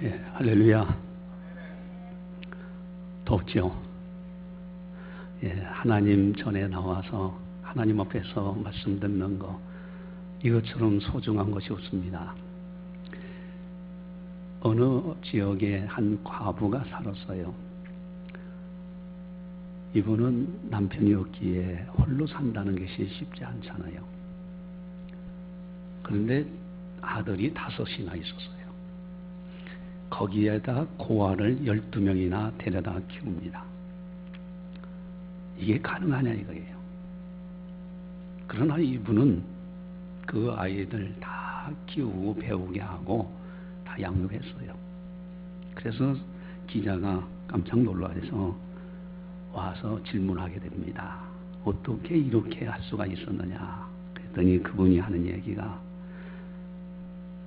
예, 할렐루야. 덥죠? 예, 하나님 전에 나와서 하나님 앞에서 말씀 듣는 거, 이것처럼 소중한 것이 없습니다. 어느 지역에 한 과부가 살았어요. 이분은 남편이 없기에 홀로 산다는 것이 쉽지 않잖아요. 그런데 아들이 5이나 있었어요. 거기에다 고아를 12명이나 데려다 키웁니다. 이게 가능하냐 이거예요. 그러나 이분은 그 아이들 다 키우고 배우게 하고 다 양육했어요. 그래서 기자가 깜짝 놀라서 와서 질문하게 됩니다. 어떻게 이렇게 할 수가 있었느냐. 그랬더니 그분이 하는 얘기가,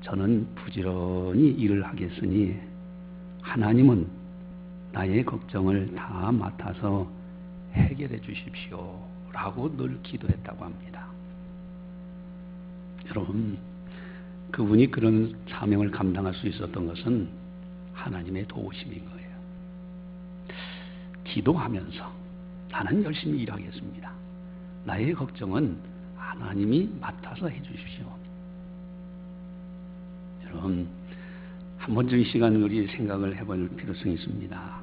저는 부지런히 일을 하겠으니 하나님은 나의 걱정을 다 맡아서 해결해 주십시오 라고 늘 기도했다고 합니다. 여러분, 그분이 그런 사명을 감당할 수 있었던 것은 하나님의 도우심인 거예요. 기도하면서 나는 열심히 일하겠습니다. 나의 걱정은 하나님이 맡아서 해 주십시오. 여러분, 한 번쯤 이 시간을 우리 생각을 해볼 필요성이 있습니다.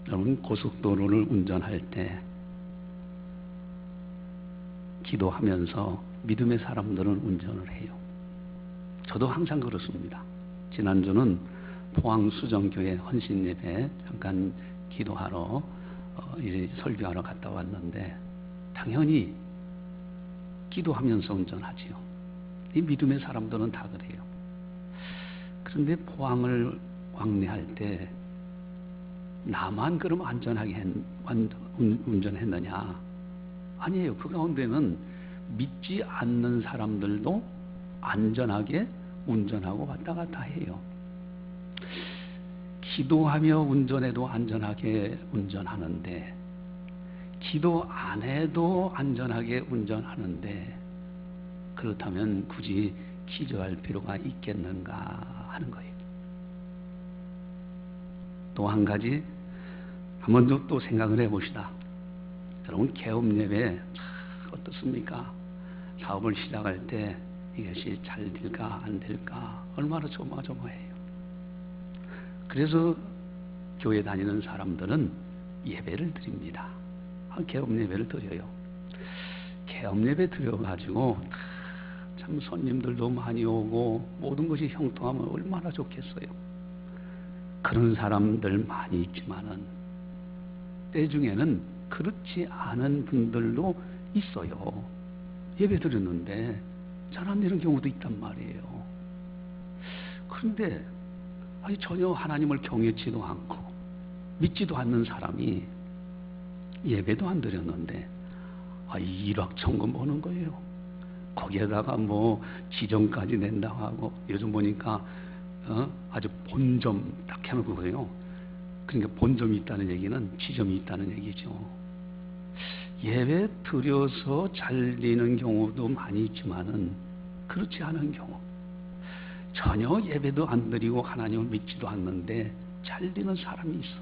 여러분, 고속도로를 운전할 때 기도하면서 믿음의 사람들은 운전을 해요. 저도 항상 그렇습니다. 지난주는 포항수정교회 헌신예배 잠깐 기도하러 설교하러 갔다 왔는데 당연히 기도하면서 운전하지요. 이 믿음의 사람들은 다 그래요. 그런데 포항을 왕래할 때 나만 그럼 안전하게 운전했느냐? 아니에요. 그 가운데는 믿지 않는 사람들도 안전하게 운전하고 왔다 갔다 해요. 기도하며 운전해도 안전하게 운전하는데, 기도 안 해도 안전하게 운전하는데, 그렇다면 굳이 기도할 필요가 있겠는가 하는 거예요. 또 한 가지 한 번 또 생각을 해봅시다. 여러분, 개업예배 어떻습니까? 사업을 시작할 때 이것이 잘 될까 안 될까 얼마나 조마조마해요. 그래서 교회 다니는 사람들은 예배를 드립니다. 개업예배를 드려요. 개업예배 드려가지고 참 손님들도 많이 오고 모든 것이 형통하면 얼마나 좋겠어요. 그런 사람들 많이 있지만은 때중에는 그렇지 않은 분들도 있어요. 예배 드렸는데 잘 안 되는 경우도 있단 말이에요. 그런데 전혀 하나님을 경외치도 않고 믿지도 않는 사람이 예배도 안 드렸는데 일확천금 보는 거예요. 거기에다가 뭐 지점까지 낸다고 하고, 요즘 보니까 아주 본점 딱 해놓고 그래요. 그러니까 본점이 있다는 얘기는 지점이 있다는 얘기죠. 예배 드려서 잘 되는 경우도 많이 있지만은 그렇지 않은 경우, 전혀 예배도 안 드리고 하나님을 믿지도 않는데 잘 되는 사람이 있어.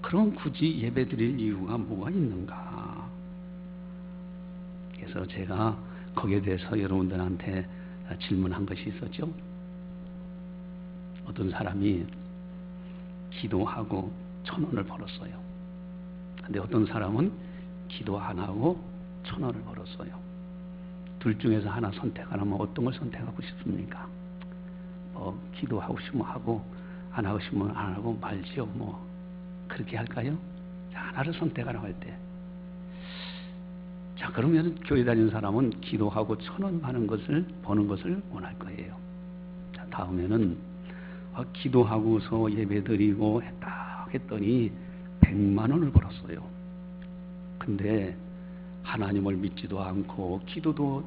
그럼 굳이 예배 드릴 이유가 뭐가 있는가? 그래서 제가 거기에 대해서 여러분들한테 질문한 것이 있었죠. 어떤 사람이 기도하고 1,000원을 벌었어요. 근데 어떤 사람은 기도 안 하고 1,000원을 벌었어요. 둘 중에서 하나 선택하라면 어떤 걸 선택하고 싶습니까? 기도하고 싶으면 하고 안 하고 싶으면 안 하고 말지요. 그렇게 할까요? 하나를 선택하라고 할 때, 그러면 교회 다니는 사람은 기도하고 1,000원 버는 것을 원할 거예요. 다음에는 기도하고서 예배드리고 했더니 100만 원을 벌었어요. 근데 하나님을 믿지도 않고 기도도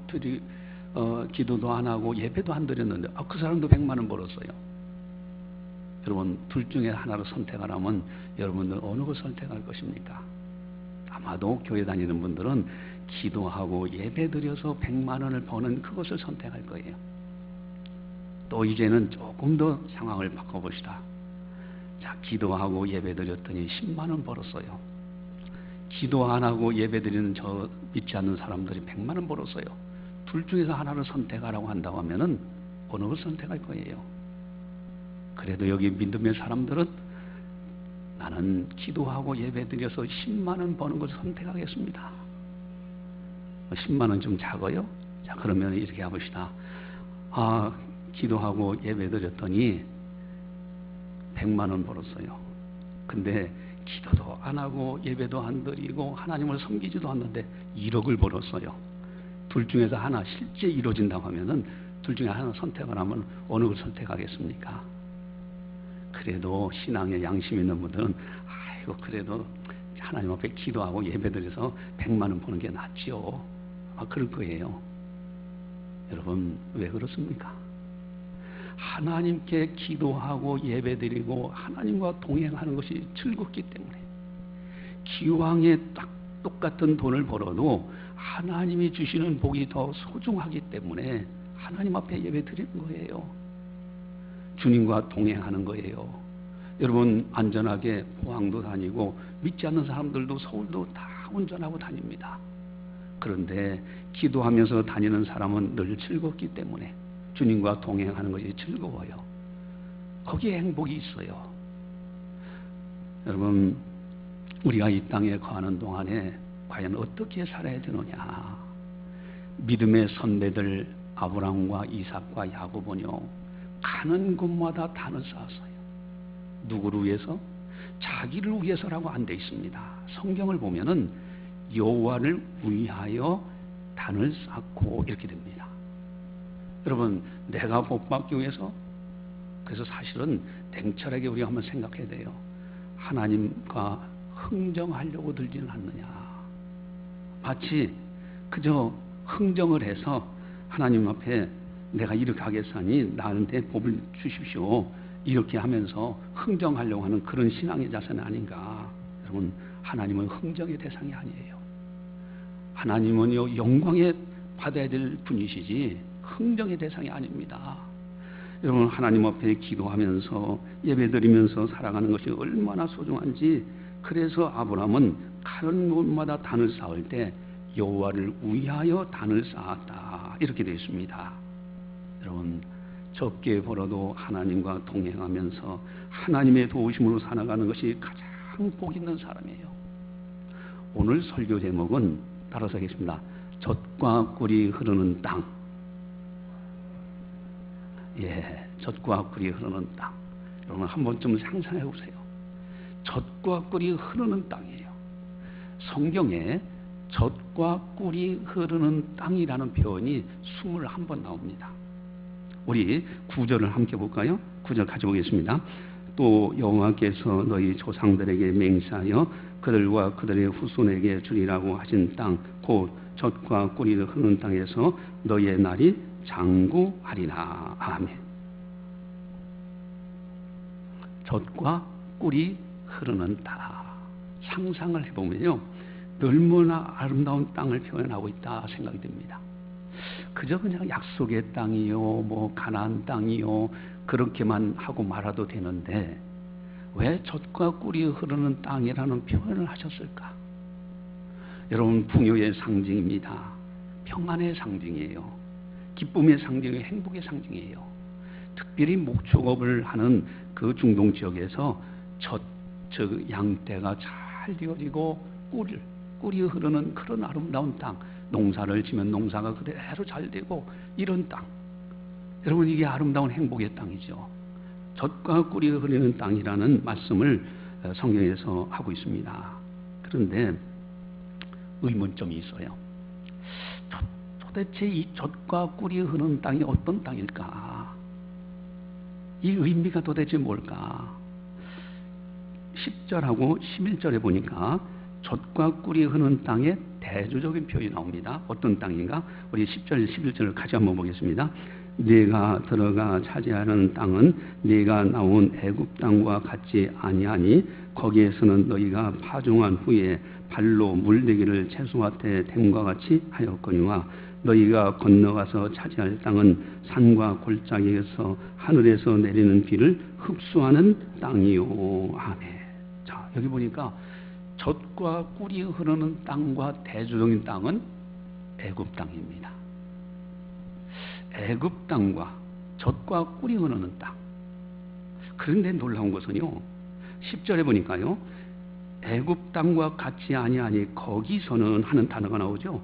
안 하고 예배도 안 드렸는데 그 사람도 100만 원 벌었어요. 여러분, 둘 중에 하나를 선택하라면 여러분들 어느 걸 선택할 것입니까? 아마도 교회 다니는 분들은 기도하고 예배드려서 100만 원을 버는 그것을 선택할 거예요. 또 이제는 조금 더 상황을 바꿔봅시다. 자, 기도하고 예배드렸더니 10만 원 벌었어요. 기도 안 하고 예배드리는 저 믿지 않는 사람들이 100만 원 벌었어요. 둘 중에서 하나를 선택하라고 한다고 하면은 어느 걸 선택할 거예요? 그래도 여기 믿음의 사람들은 나는 기도하고 예배드려서 10만 원 버는 것을 선택하겠습니다. 10만 원 좀 작아요? 자, 그러면 이렇게 해봅시다. 기도하고 예배드렸더니 100만 원 벌었어요. 근데 기도도 안 하고 예배도 안 드리고 하나님을 섬기지도 않는데 1억을 벌었어요. 둘 중에서 하나 실제 이루어진다고 하면은 둘 중에 하나 선택을 하면 어느 걸 선택하겠습니까? 그래도 신앙에 양심 있는 분들은 아이고 그래도 하나님 앞에 기도하고 예배드려서 100만 원 버는 게 낫지요. 그럴 거예요. 여러분 왜 그렇습니까? 하나님께 기도하고 예배드리고 하나님과 동행하는 것이 즐겁기 때문에 기왕에 딱 똑같은 돈을 벌어도 하나님이 주시는 복이 더 소중하기 때문에 하나님 앞에 예배드리는 거예요. 주님과 동행하는 거예요. 여러분 안전하게 포항도 다니고 믿지 않는 사람들도 서울도 다 운전하고 다닙니다. 그런데 기도하면서 다니는 사람은 늘 즐겁기 때문에 주님과 동행하는 것이 즐거워요. 거기에 행복이 있어요. 여러분 우리가 이 땅에 거하는 동안에 과연 어떻게 살아야 되느냐. 믿음의 선배들 아브라함과 이삭과 야곱은요 가는 곳마다 단을 쌓았어요. 누구를 위해서? 자기를 위해서라고 안 돼 있습니다. 성경을 보면은 여호와를 위하여 단을 쌓고 이렇게 됩니다. 여러분 내가 복받기 위해서? 그래서 사실은 냉철하게 우리가 한번 생각해야 돼요. 하나님과 흥정하려고 들지는 않느냐. 마치 그저 흥정을 해서 하나님 앞에 내가 이렇게 하겠사니 나한테 복을 주십시오 이렇게 하면서 흥정하려고 하는 그런 신앙의 자세는 아닌가. 여러분 하나님은 흥정의 대상이 아니에요. 하나님은요 영광에 받아야 될 분이시지 흥정의 대상이 아닙니다. 여러분 하나님 앞에 기도하면서 예배드리면서 살아가는 것이 얼마나 소중한지. 그래서 아브라함은 가는 곳마다 단을 쌓을 때 여호와를 위하여 단을 쌓았다 이렇게 되어 있습니다. 여러분 적게 벌어도 하나님과 동행하면서 하나님의 도우심으로 살아가는 것이 가장 복 있는 사람이에요. 오늘 설교 제목은 따라서 하겠습니다. 젖과 꿀이 흐르는 땅. 젖과 꿀이 흐르는 땅. 여러분 한 번쯤 상상해 보세요. 젖과 꿀이 흐르는 땅이에요. 성경에 젖과 꿀이 흐르는 땅이라는 표현이 21번 나옵니다. 우리 9절을 함께 볼까요? 9절 가져오겠습니다. 또 여호와께서 너희 조상들에게 맹세하여 그들과 그들의 후손에게 주리라고 하신 땅 곧 젖과 꿀이 흐르는 땅에서 너희의 날이 장구하리라. 아멘. 젖과 꿀이 흐르는 땅. 상상을 해보면요 얼마나 아름다운 땅을 표현하고 있다 생각이 듭니다. 그저 그냥 약속의 땅이요 뭐 가나안 땅이요 그렇게만 하고 말아도 되는데 왜 젖과 꿀이 흐르는 땅이라는 표현을 하셨을까? 여러분 풍요의 상징입니다. 평안의 상징이에요. 기쁨의 상징이에요. 행복의 상징이에요. 특별히 목축업을 하는 그 중동 지역에서 양떼가 잘 되어지고 꿀이 흐르는 그런 아름다운 땅, 농사를 지면 농사가 그대로 잘 되고 이런 땅. 여러분 이게 아름다운 행복의 땅이죠. 젖과 꿀이 흐르는 땅이라는 말씀을 성경에서 하고 있습니다. 그런데 의문점이 있어요. 도대체 이 젖과 꿀이 흐르는 땅이 어떤 땅일까? 이 의미가 도대체 뭘까? 10절하고 11절에 보니까 젖과 꿀이 흐르는 땅에 대조적인 표현이 나옵니다. 어떤 땅인가? 우리 10절, 11절을 같이 한번 보겠습니다. 네가 들어가 차지하는 땅은 네가 나온 애굽 땅과 같지 아니하니 거기에서는 너희가 파종한 후에 발로 물대기를 채소밭에 댐과 같이 하였거니와 너희가 건너가서 차지할 땅은 산과 골짜기에서 하늘에서 내리는 비를 흡수하는 땅이요. 아멘. 자, 여기 보니까 젖과 꿀이 흐르는 땅과 대조적인 땅은 애굽 땅입니다. 애굽 땅과 젖과 꿀이 흐르는 땅. 그런데 놀라운 것은요, 10절에 보니까요, 애굽 땅과 같지 아니하니 거기서는 하는 단어가 나오죠.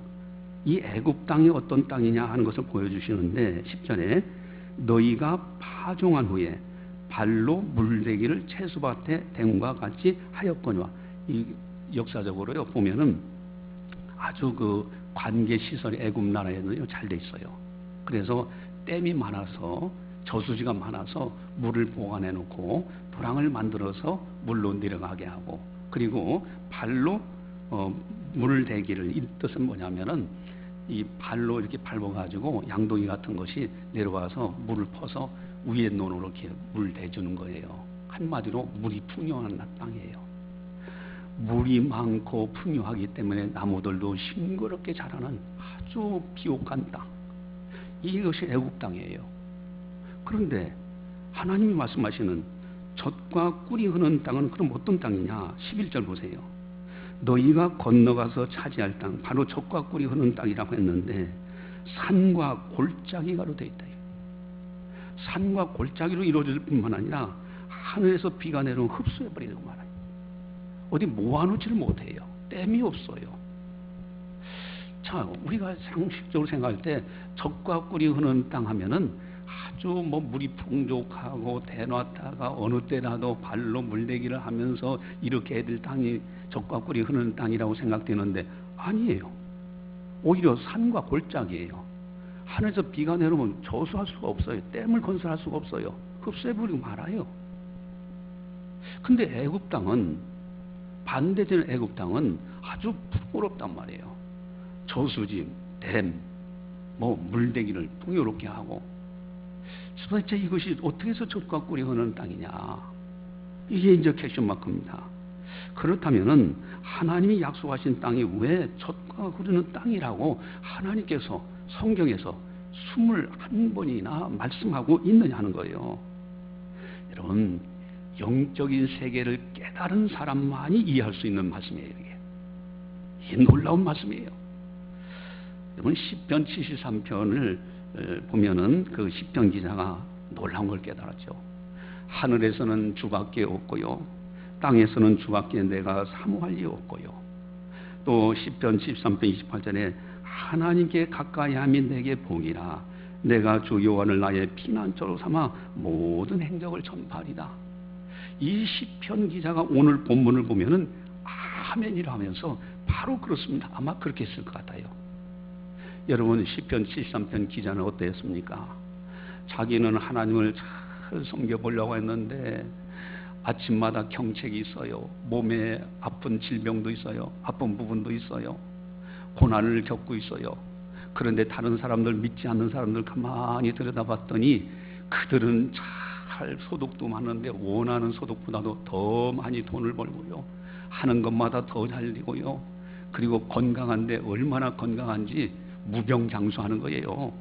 이 애굽 땅이 어떤 땅이냐 하는 것을 보여주시는데 10절에 너희가 파종한 후에 발로 물대기를 채소밭에 댐과 같이 하였거니와. 이 역사적으로요 보면은 아주 그 관계 시설이 애굽 나라에는요 잘 돼 있어요. 그래서 댐이 많아서 저수지가 많아서 물을 보관해 놓고 도랑을 만들어서 물로 내려가게 하고, 그리고 발로 물을 대기를, 이 뜻은 뭐냐면은 이 발로 이렇게 밟아가지고 양동이 같은 것이 내려와서 물을 퍼서 위에 논으로 이렇게 물 대주는 거예요. 한마디로 물이 풍요한 땅이에요. 물이 많고 풍요하기 때문에 나무들도 싱그럽게 자라는 아주 비옥한 땅. 이것이 애굽 땅이에요. 그런데 하나님이 말씀하시는 젖과 꿀이 흐르는 땅은 그럼 어떤 땅이냐? 11절 보세요. 너희가 건너가서 차지할 땅, 바로 젖과 꿀이 흐르는 땅이라고 했는데 산과 골짜기가로 되어 있다. 산과 골짜기로 이루어질 뿐만 아니라 하늘에서 비가 내려오면 흡수해버리고 말아요. 어디 모아놓지를 못해요. 댐이 없어요. 자, 우리가 상식적으로 생각할 때 젖과 꿀이 흐르는 땅 하면은 아주 뭐 물이 풍족하고 대놨다가 어느 때라도 발로 물대기를 하면서 이렇게 애들 땅이 젖과 꿀이 흐르는 땅이라고 생각되는데 아니에요. 오히려 산과 골짜기예요. 하늘에서 비가 내려오면 저수할 수가 없어요. 댐을 건설할 수가 없어요. 흡수해버리고 말아요. 근데 애굽 땅은, 반대되는 애굽 땅은 아주 풍요롭단 말이에요. 저수지, 댐, 뭐 물대기를 풍요롭게 하고. 도대체 이것이 어떻게 해서 젖과 꿀이 흐르는 땅이냐? 이게 이제 퀘스천 마크입니다. 그렇다면은 하나님이 약속하신 땅이 왜 젖과 흐르는 땅이라고 하나님께서 성경에서 21번이나 말씀하고 있느냐 하는 거예요. 여러분, 영적인 세계를 깨달은 사람만이 이해할 수 있는 말씀이에요. 이게 놀라운 말씀이에요. 여러분, 시편 73편을 보면은 그 시편 기자가 놀라운 걸 깨달았죠. 하늘에서는 주밖에 없고요, 땅에서는 주밖에 내가 사모할 리 없고요. 또 시편 13편 28절에 하나님께 가까이함이 내게 복이라, 내가 주 여호와를 나의 피난처로 삼아 모든 행적을 전파하리다. 이 시편 기자가 오늘 본문을 보면은 아멘이라 하면서 바로 그렇습니다. 아마 그렇게 했을 것 같아요. 여러분, 시편 73편 기자는 어땠습니까? 자기는 하나님을 잘 섬겨보려고 했는데 아침마다 경책이 있어요. 몸에 아픈 질병도 있어요. 아픈 부분도 있어요. 고난을 겪고 있어요. 그런데 다른 사람들, 믿지 않는 사람들 가만히 들여다봤더니 그들은 잘 소득도 많은데 원하는 소득보다도 더 많이 돈을 벌고요, 하는 것마다 더 잘 되고요, 그리고 건강한데 얼마나 건강한지 무병장수하는 거예요.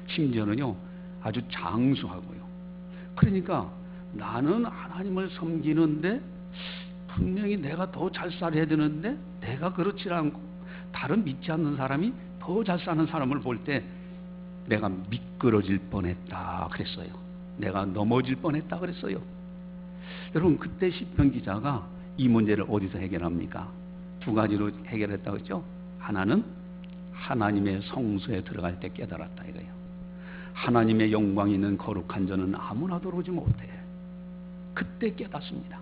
심지어는요 아주 장수하고요. 그러니까 나는 하나님을 섬기는데 분명히 내가 더 잘 살아야 되는데 내가 그렇지 않고 다른 믿지 않는 사람이 더 잘 사는 사람을 볼 때 내가 미끄러질 뻔했다 그랬어요. 내가 넘어질 뻔했다 그랬어요. 여러분, 그때 시편 기자가 이 문제를 어디서 해결합니까? 두 가지로 해결했다고 했죠. 하나는 하나님의 성소에 들어갈 때 깨달았다 이거예요. 하나님의 영광이 있는 거룩한 전은 아무나 들어오지 못해. 그때 깨닫습니다.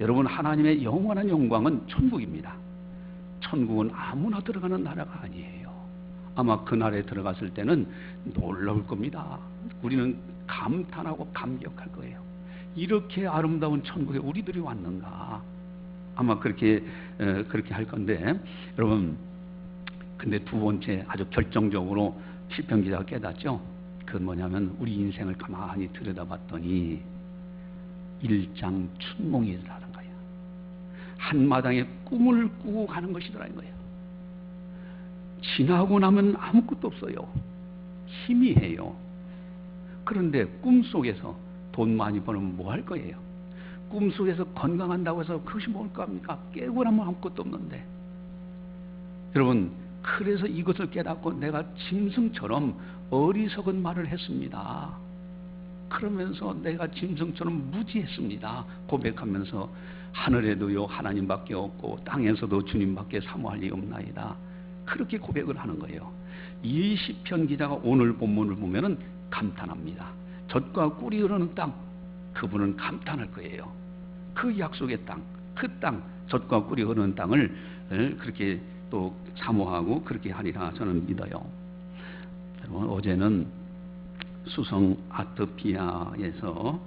여러분, 하나님의 영원한 영광은 천국입니다. 천국은 아무나 들어가는 나라가 아니에요. 아마 그 나라에 들어갔을 때는 놀라울 겁니다. 우리는 감탄하고 감격할 거예요. 이렇게 아름다운 천국에 우리들이 왔는가? 아마 그렇게 할 건데, 여러분, 근데 두 번째 아주 결정적으로 시편 기자가 깨닫죠. 그건 뭐냐면 우리 인생을 가만히 들여다봤더니 일장춘몽이라는 거예요. 한마당에 꿈을 꾸고 가는 것이더라는 거예요. 지나고 나면 아무것도 없어요. 희미해요. 그런데 꿈속에서 돈 많이 벌면 뭐 할 거예요? 꿈속에서 건강한다고 해서 그것이 뭘까 합니까? 깨고 나면 아무것도 없는데. 여러분, 그래서 이것을 깨닫고 내가 짐승처럼 어리석은 말을 했습니다. 그러면서 내가 짐승처럼 무지했습니다. 고백하면서 하늘에도요 하나님밖에 없고 땅에서도 주님밖에 사모할 리 없나이다. 그렇게 고백을 하는 거예요. 이 시편 기자가 오늘 본문을 보면은 감탄합니다. 젖과 꿀이 흐르는 땅, 그분은 감탄할 거예요. 그 약속의 땅, 그 땅, 젖과 꿀이 흐르는 땅을 그렇게 또 사모하고 그렇게 하리라 저는 믿어요. 여러분, 어제는 수성 아트피아에서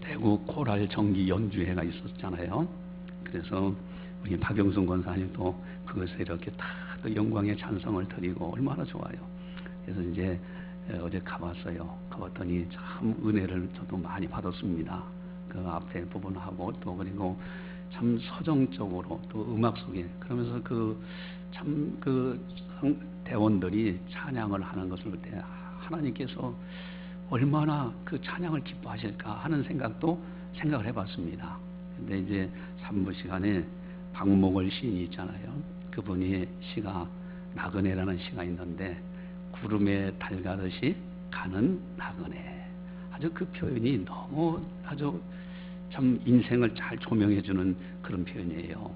대구 코랄 정기 연주회가 있었잖아요. 그래서 우리 박영순 권사님도 그것에 이렇게 다 또 영광의 찬성을 드리고 얼마나 좋아요. 그래서 이제 어제 가봤어요. 가봤더니 참 은혜를 저도 많이 받았습니다. 그 앞에 부분하고 또 그리고 참 서정적으로 또 음악 속에 그러면서 대원들이 찬양을 하는 것을 볼 때 하나님께서 얼마나 그 찬양을 기뻐하실까 하는 생각을 해봤습니다. 근데 이제 3부 시간에 박목월 시인이 있잖아요. 그분이 시가 나그네라는 시가 있는데 구름에 달 가듯이 가는 나그네. 아주 그 표현이 너무 아주 참 인생을 잘 조명해주는 그런 표현이에요.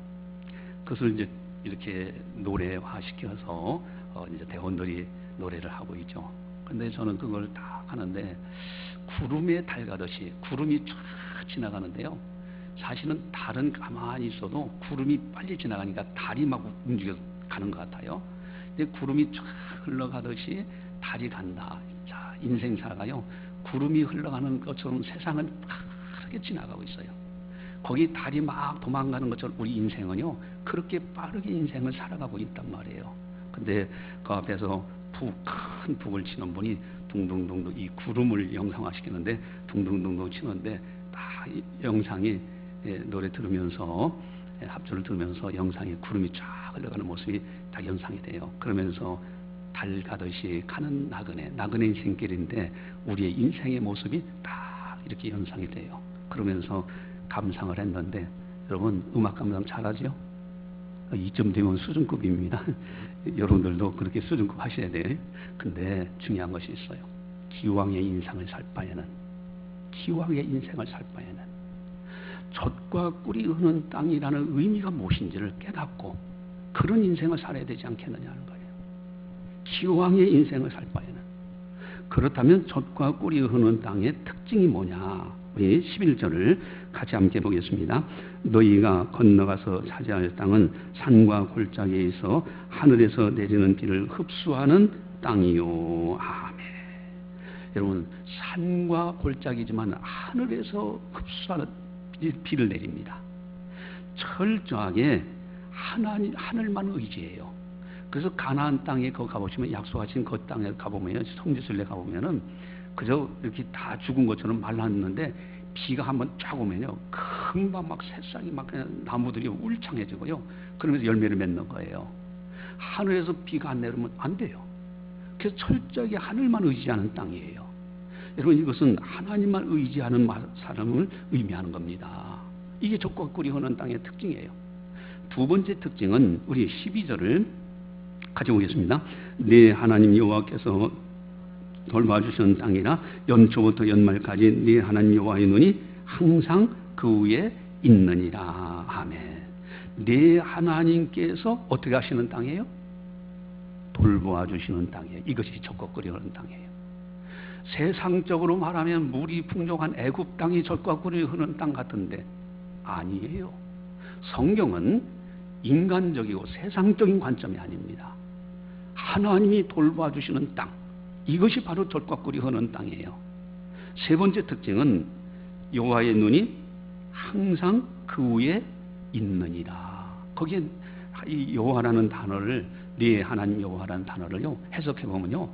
그것을 이제 이렇게 노래화시켜서 이제 대원들이 노래를 하고 있죠. 근데 저는 그걸 다 하는데 구름에 달 가듯이 구름이 쫙 지나가는데요. 사실은 달은 가만히 있어도 구름이 빨리 지나가니까 달이 막 움직여 가는 것 같아요. 근데 구름이 쫙 흘러가듯이 달이 간다. 자, 인생사가요. 구름이 흘러가는 것처럼 세상은 빠르게 지나가고 있어요. 거기 달이 막 도망가는 것처럼 우리 인생은요. 그렇게 빠르게 인생을 살아가고 있단 말이에요. 근데 그 앞에서 큰 북을 치는 분이 둥둥둥둥 이 구름을 영상화시키는데 둥둥둥둥 치는데 다 영상이 노래 들으면서 합주를 들으면서 영상에 구름이 쫙 흘러가는 모습이 다 연상이 돼요. 그러면서 달 가듯이 가는 나그네 인생길인데 우리의 인생의 모습이 딱 이렇게 연상이 돼요. 그러면서 감상을 했는데 여러분 음악 감상 잘하죠? 2점 되면 수준급입니다. 여러분들도 그렇게 수준급 하셔야 돼요. 근데 중요한 것이 있어요. 기왕의 인생을 살 바에는 젖과 꿀이 흐르는 땅이라는 의미가 무엇인지를 깨닫고 그런 인생을 살아야 되지 않겠느냐는 거예요. 기왕의 인생을 살 바에는. 그렇다면 젖과 꿀이 흐르는 땅의 특징이 뭐냐? 우리 11절을 같이 함께 보겠습니다. 너희가 건너가서 차지할 땅은 산과 골짜기에 있어 하늘에서 내리는 비를 흡수하는 땅이요. 아멘. 여러분, 산과 골짜기지만 하늘에서 흡수하는 비를 내립니다. 철저하게 하늘만 의지해요. 그래서 가나안 땅에 거 가보시면 약속하신 그 땅에 가보면 성지순례 가보면은 그저 이렇게 다 죽은 것처럼 말랐는데 비가 한번 쫙 오면요 금방 막 새싹이 막 그냥 나무들이 울창해지고요. 그러면서 열매를 맺는 거예요. 하늘에서 비가 안 내리면 안 돼요. 그래서 철저하게 하늘만 의지하는 땅이에요. 여러분, 이것은 하나님만 의지하는 사람을 의미하는 겁니다. 이게 젖과 꿀이 흐르는 땅의 특징이에요. 두 번째 특징은 우리 12절을 같이 보겠습니다. 네 하나님 여호와께서 돌봐주시는 땅이라 연초부터 연말까지 네 하나님 여호와의 눈이 항상 그 위에 있느니라. 아멘. 네 하나님께서 어떻게 하시는 땅이에요? 돌보아주시는 땅이에요. 이것이 젖과 꿀이 흐르는 땅이에요. 세상적으로 말하면 물이 풍족한 애굽 땅이 젖과 꿀이 흐르는 땅 같은데 아니에요. 성경은 인간적이고 세상적인 관점이 아닙니다. 하나님이 돌봐주시는 땅, 이것이 바로 젖과 꿀이 흐르는 땅이에요. 세 번째 특징은 여호와의 눈이 항상 그 위에 있느니라. 거기에 이 여호와라는 단어를 네 하나님 여호와라는 단어를요 해석해 보면요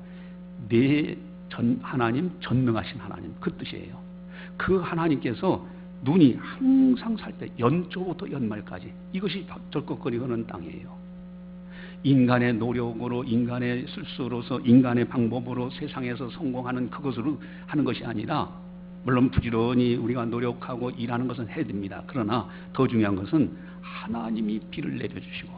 네 하나님 전능하신 하나님 그 뜻이에요. 그 하나님께서 눈이 항상 살 때 연초부터 연말까지 이것이 적극거리는 땅이에요. 인간의 노력으로, 인간의 실수로서, 인간의 방법으로 세상에서 성공하는 그것으로 하는 것이 아니라, 물론 부지런히 우리가 노력하고 일하는 것은 해야 됩니다. 그러나 더 중요한 것은 하나님이 비를 내려주시고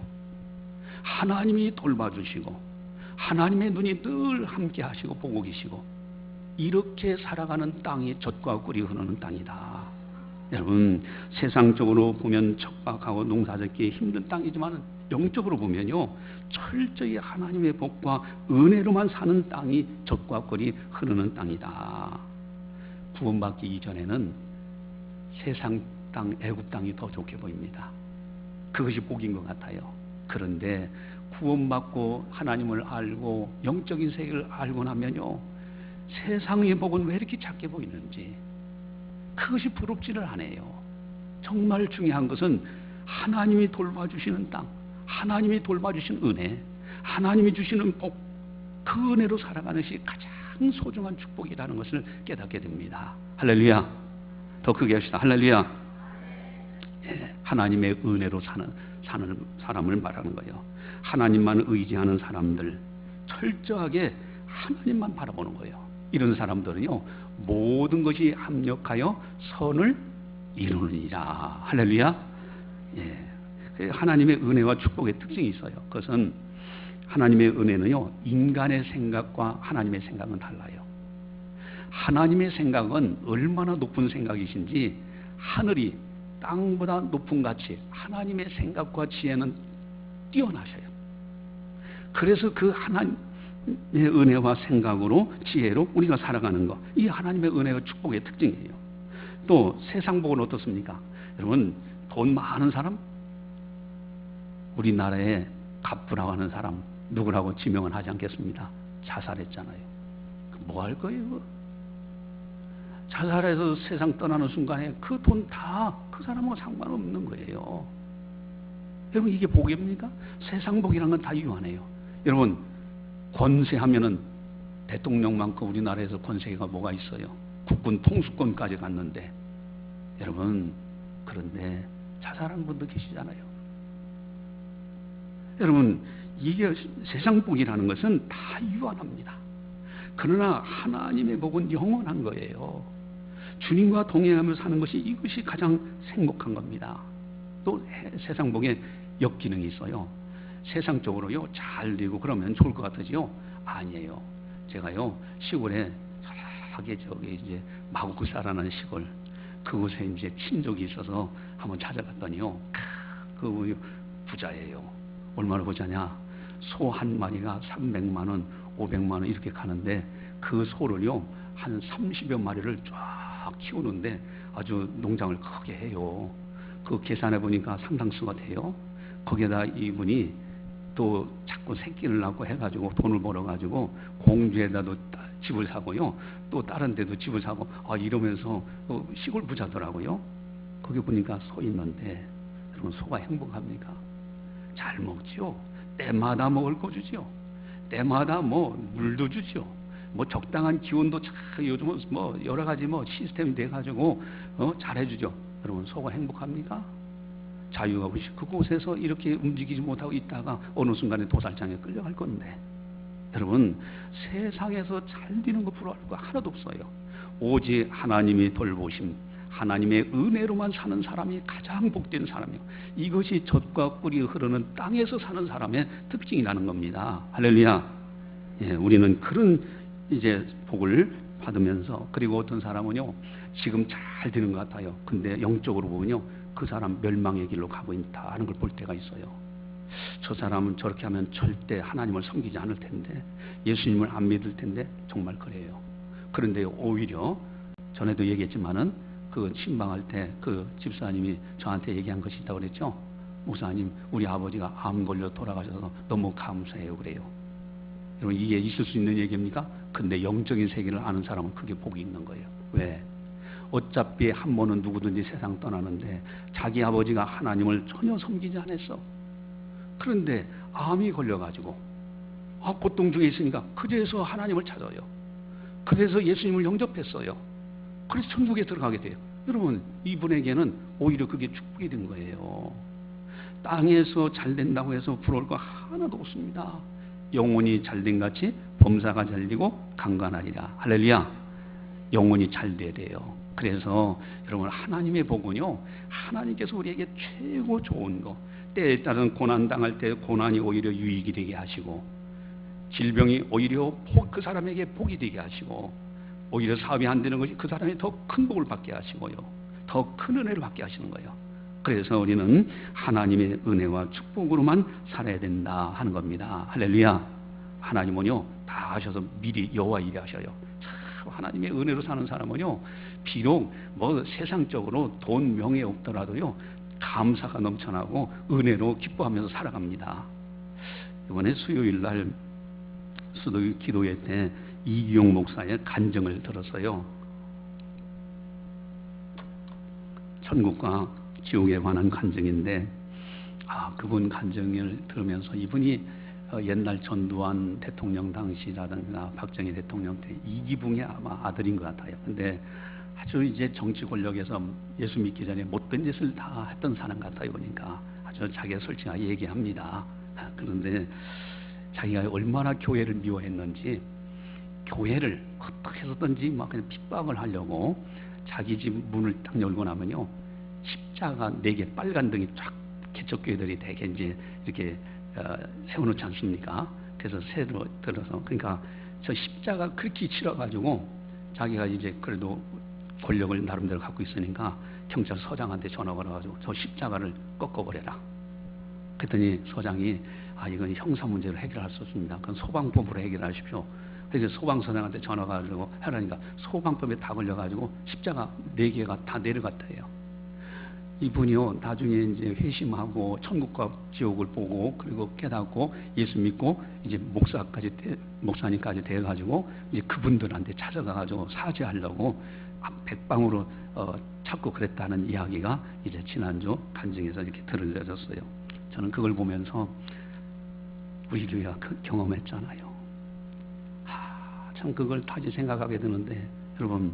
하나님이 돌봐주시고 하나님의 눈이 늘 함께 하시고 보고 계시고, 이렇게 살아가는 땅이 젖과 꿀이 흐르는 땅이다. 여러분, 세상적으로 보면 척박하고 농사짓기 힘든 땅이지만 영적으로 보면요, 철저히 하나님의 복과 은혜로만 사는 땅이 젖과 꿀이 흐르는 땅이다. 구원받기 이전에는 세상 땅, 애굽 땅이 더 좋게 보입니다. 그것이 복인 것 같아요. 그런데 구원받고 하나님을 알고 영적인 세계를 알고 나면요, 세상의 복은 왜 이렇게 작게 보이는지 그것이 부럽지를 않아요. 정말 중요한 것은 하나님이 돌봐주시는 땅, 하나님이 돌봐주신 은혜, 하나님이 주시는 복, 그 은혜로 살아가는 것이 가장 소중한 축복이라는 것을 깨닫게 됩니다. 할렐루야. 더 크게 합시다. 할렐루야. 예, 하나님의 은혜로 사는 사람을 말하는 거예요. 하나님만 의지하는 사람들, 철저하게 하나님만 바라보는 거예요. 이런 사람들은요, 모든 것이 합력하여 선을 이루느니라. 할렐루야. 예, 하나님의 은혜와 축복의 특징이 있어요. 그것은 하나님의 은혜는요, 인간의 생각과 하나님의 생각은 달라요. 하나님의 생각은 얼마나 높은 생각이신지, 하늘이 땅보다 높은 같이 하나님의 생각과 지혜는 뛰어나셔요. 그래서 그 하나님의 은혜와 생각으로, 지혜로 우리가 살아가는 것, 이 하나님의 은혜와 축복의 특징이에요. 또 세상 복은 어떻습니까? 여러분, 돈 많은 사람, 우리나라에 갑부라고 하는 사람 누구라고 지명은 하지 않겠습니다. 자살했잖아요. 뭐 할 거예요? 자살해서 세상 떠나는 순간에 그 돈 다 그 사람하고 상관없는 거예요. 여러분, 이게 복입니까? 세상 복이라는 건 다 유한해요. 여러분, 권세하면은 대통령만큼 우리나라에서 권세가 뭐가 있어요? 국군 통수권까지 갔는데, 여러분, 그런데 자살한 분도 계시잖아요. 여러분, 이게 세상 복이라는 것은 다 유한합니다. 그러나 하나님의 복은 영원한 거예요. 주님과 동행하며 사는 것이, 이것이 가장 행복한 겁니다. 또 세상 복에 역기능이 있어요. 세상적으로요, 잘 되고 그러면 좋을 것 같으지요? 아니에요. 제가요, 시골에 저기 이제 마구살라는 시골, 그곳에 이제 친족이 있어서 한번 찾아갔더니요, 그 부자예요. 얼마나 부자냐? 소 한 마리가 300만 원, 500만 원 이렇게 가는데, 그 소를요, 한 30여 마리를 쫙 키우는데 아주 농장을 크게 해요. 그 계산해 보니까 상당수가 돼요. 거기에다 이분이 또 자꾸 새끼를 낳고 해가지고 돈을 벌어가지고 공주에다도 집을 사고요, 또 다른 데도 집을 사고, 이러면서 시골 부자더라고요. 거기 보니까 소 있는데, 여러분, 소가 행복합니까? 잘 먹지요. 때마다 먹을 거 주지요. 때마다 뭐 물도 주지요. 뭐 적당한 기온도 요즘은 뭐 여러 가지 뭐 시스템이 돼가지고 잘해주죠. 여러분, 소가 행복합니까? 자유가 없이 그곳에서 이렇게 움직이지 못하고 있다가 어느 순간에 도살장에 끌려갈 건데, 여러분, 세상에서 잘 되는 거 부러워할 거 하나도 없어요. 오직 하나님이 돌보심, 하나님의 은혜로만 사는 사람이 가장 복된 사람이요, 이것이 젖과 꿀이 흐르는 땅에서 사는 사람의 특징이라는 겁니다. 할렐루야. 예, 우리는 그런 이제 복을 받으면서, 그리고 어떤 사람은요, 지금 잘 되는 것 같아요. 근데 영적으로 보면요, 그 사람 멸망의 길로 가고 있다 하는 걸 볼 때가 있어요. 저 사람은 저렇게 하면 절대 하나님을 섬기지 않을 텐데, 예수님을 안 믿을 텐데, 정말 그래요. 그런데 오히려 전에도 얘기했지만은 그 신방할 때 그 집사님이 저한테 얘기한 것이 있다고 그랬죠. 목사님, 우리 아버지가 암 걸려 돌아가셔서 너무 감사해요, 그래요. 여러분, 이게 있을 수 있는 얘기입니까? 근데 영적인 세계를 아는 사람은 그게 복이 있는 거예요. 왜? 어차피 한 번은 누구든지 세상 떠나는데 자기 아버지가 하나님을 전혀 섬기지 않았어. 그런데 암이 걸려가지고 고통 중에 있으니까 그제서 하나님을 찾아요. 그래서 예수님을 영접했어요. 그래서 천국에 들어가게 돼요. 여러분, 이분에게는 오히려 그게 축복이 된 거예요. 땅에서 잘 된다고 해서 부러울 거 하나도 없습니다. 영혼이 잘된 같이 범사가 잘되고 강건하리라. 할렐루야. 영혼이 잘 돼야 돼요. 그래서 여러분, 하나님의 복은요, 하나님께서 우리에게 최고 좋은 거, 때에 따른 고난 당할 때 고난이 오히려 유익이 되게 하시고, 질병이 오히려 그 사람에게 복이 되게 하시고, 오히려 사업이 안 되는 것이 그 사람이 더 큰 복을 받게 하시고요, 더 큰 은혜를 받게 하시는 거예요. 그래서 우리는 하나님의 은혜와 축복으로만 살아야 된다 하는 겁니다. 할렐루야. 하나님은요 다 하셔서 미리 여호와 일이 하셔요. 참 하나님의 은혜로 사는 사람은요, 비록 뭐 세상적으로 돈 명예 없더라도요 감사가 넘쳐나고 은혜로 기뻐하면서 살아갑니다. 이번에 수요일 날 수도 기도회 때 이기용 목사의 간증을 들었어요. 천국과 지옥에 관한 간증인데, 그분 간증을 들으면서 이분이 옛날 전두환 대통령 당시라든가 박정희 대통령 때 이기붕의 아마 아들인 것 같아요. 근데 아주 이제 정치 권력에서 예수 믿기 전에 못된 짓을 다 했던 사람 같아요. 보니까 아주 자기가 솔직하게 얘기합니다. 그런데 자기가 얼마나 교회를 미워했는지, 교회를 어떻게 해서든지 막 그냥 핍박을 하려고 자기 집 문을 딱 열고 나면요, 십자가 4개 빨간 등이 쫙 개척교회들이 되게 이제 이렇게 세워놓지 않습니까? 그래서 새로 들어서, 그러니까 저 십자가 그렇게 싫어가지고 자기가 이제 그래도 권력을 나름대로 갖고 있으니까 경찰서장한테 전화 걸어가지고 저 십자가를 꺾어버려라. 그랬더니 서장이 이건 형사 문제로 해결할 수 없습니다. 그건 소방법으로 해결하십시오. 그래서 소방서장한테 전화가지고 하라니까 소방법에 다 걸려가지고 십자가 4개가 다 내려갔다요. 이분이요 나중에 이제 회심하고 천국과 지옥을 보고 그리고 깨닫고 예수 믿고 이제 목사님까지 돼가지고 이제 그분들한테 찾아가가지고 사죄하려고 백방으로 찾고 그랬다는 이야기가 이제 지난주 간증에서 이렇게 들려졌어요. 저는 그걸 보면서 우리 교회가 경험했잖아요. 참 그걸 다시 생각하게 되는데, 여러분,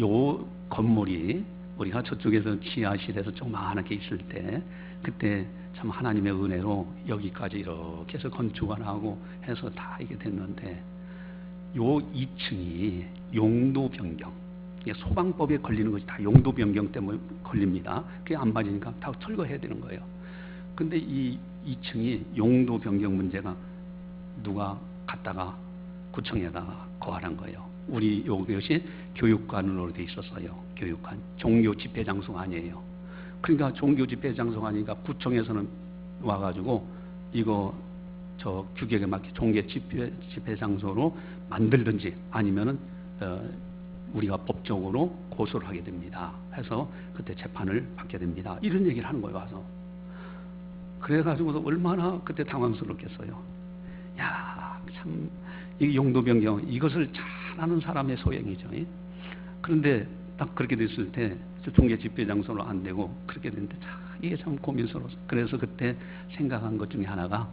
요 건물이 우리가 저쪽에서 지하실에서 조그맣게 있을 때, 그때 참 하나님의 은혜로 여기까지 이렇게 해서 건축을 하고 해서 다 이게 됐는데, 요 2층이 용도 변경, 소방법에 걸리는 것이 다 용도 변경 때문에 걸립니다. 그게 안 맞으니까 다 철거해야 되는 거예요. 근데 이 2층이 용도 변경 문제가 누가 갖다가 구청에다가 거하는 거예요. 우리 이것이 교육관으로 돼 있었어요. 교육관, 종교 집회 장소가 아니에요. 그러니까 종교 집회 장소가 아니니까 구청에서는 와가지고 이거 저 규격에 맞게 종교 집회 장소로 만들든지 아니면은 우리가 법적으로 고소를 하게 됩니다. 해서 그때 재판을 받게 됩니다. 이런 얘기를 하는 거예요. 와서. 그래가지고도 얼마나 그때 당황스럽겠어요. 야, 참 이 용도 변경, 이것을 잘하는 사람의 소행이죠. 그런데 딱 그렇게 됐을 때 종교 집회 장소로 안 되고 그렇게 됐는데 이게 참 고민스러워서, 그래서 그때 생각한 것 중에 하나가